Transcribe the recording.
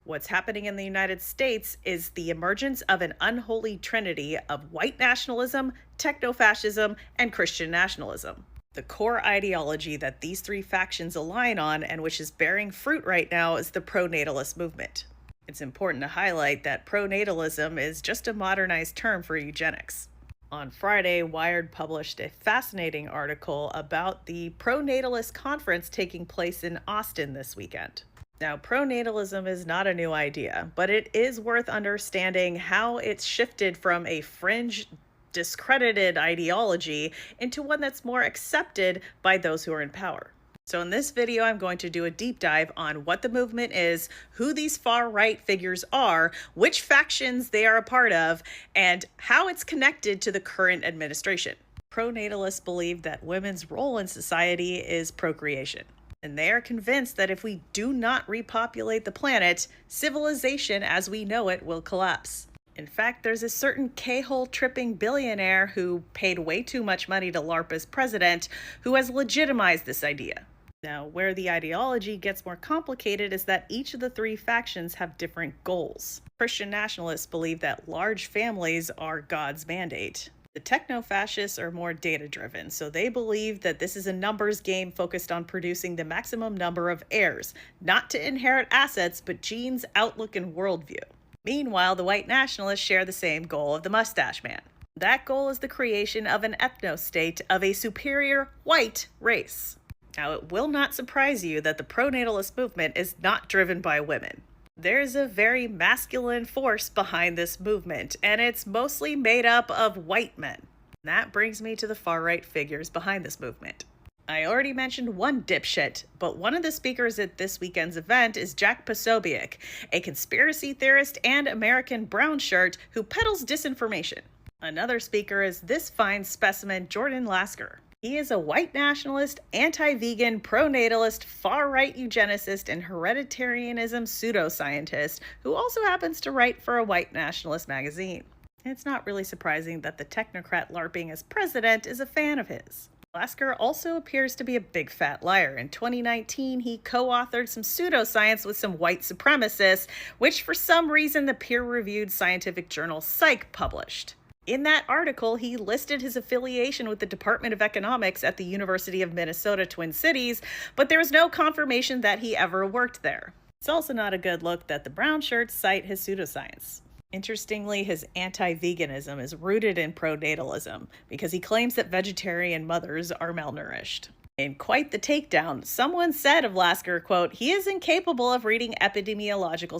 What's happening in the United States is the emergence of an unholy trinity of white nationalism, techno fascism, and Christian nationalism. The core ideology that these three factions align on and which is bearing fruit right now is the pro-natalist movement. It's important to highlight that pronatalism is just a modernized term for eugenics. On Friday, Wired published a fascinating article about the pro-natalist conference taking place in Austin this weekend. Now, pronatalism is not a new idea, but it is worth understanding how it's shifted from a fringe, discredited ideology into one that's more accepted by those who are in power. So in this video, I'm going to do a deep dive on what the movement is, who these far-right figures are, which factions they are a part of, and how it's connected to the current administration. Pronatalists believe that women's role in society is procreation, and they are convinced that if we do not repopulate the planet, civilization as we know it will collapse. In fact, there's a certain K-hole tripping billionaire who paid way too much money to LARP as president who has legitimized this idea. Now, where the ideology gets more complicated is that each of the three factions have different goals. Christian nationalists believe that large families are God's mandate. The techno-fascists are more data-driven, so they believe that this is a numbers game focused on producing the maximum number of heirs, not to inherit assets, but genes, outlook, and worldview. Meanwhile, the white nationalists share the same goal of the mustache man. That goal is the creation of an ethno-state of a superior white race. Now, it will not surprise you that the pronatalist movement is not driven by women. There's a very masculine force behind this movement, and it's mostly made up of white men. That brings me to the far-right figures behind this movement. I already mentioned one dipshit, but one of the speakers at this weekend's event is Jack Posobiec, a conspiracy theorist and American brown shirt who peddles disinformation. Another speaker is this fine specimen, Jordan Lasker. He is a white nationalist, anti-vegan, pro-natalist, far-right eugenicist, and hereditarianism pseudoscientist who also happens to write for a white nationalist magazine. It's not really surprising that the technocrat LARPing as president is a fan of his. Lasker also appears to be a big fat liar. In 2019, he co-authored some pseudoscience with some white supremacists, which for some reason the peer-reviewed scientific journal Psych published. In that article, he listed his affiliation with the Department of Economics at the University of Minnesota Twin Cities, but there was no confirmation that he ever worked there. It's also not a good look that the brown shirts cite his pseudoscience. Interestingly, his anti-veganism is rooted in pronatalism because he claims that vegetarian mothers are malnourished. In quite the takedown, someone said of Lasker, quote, "He is incapable of reading epidemiological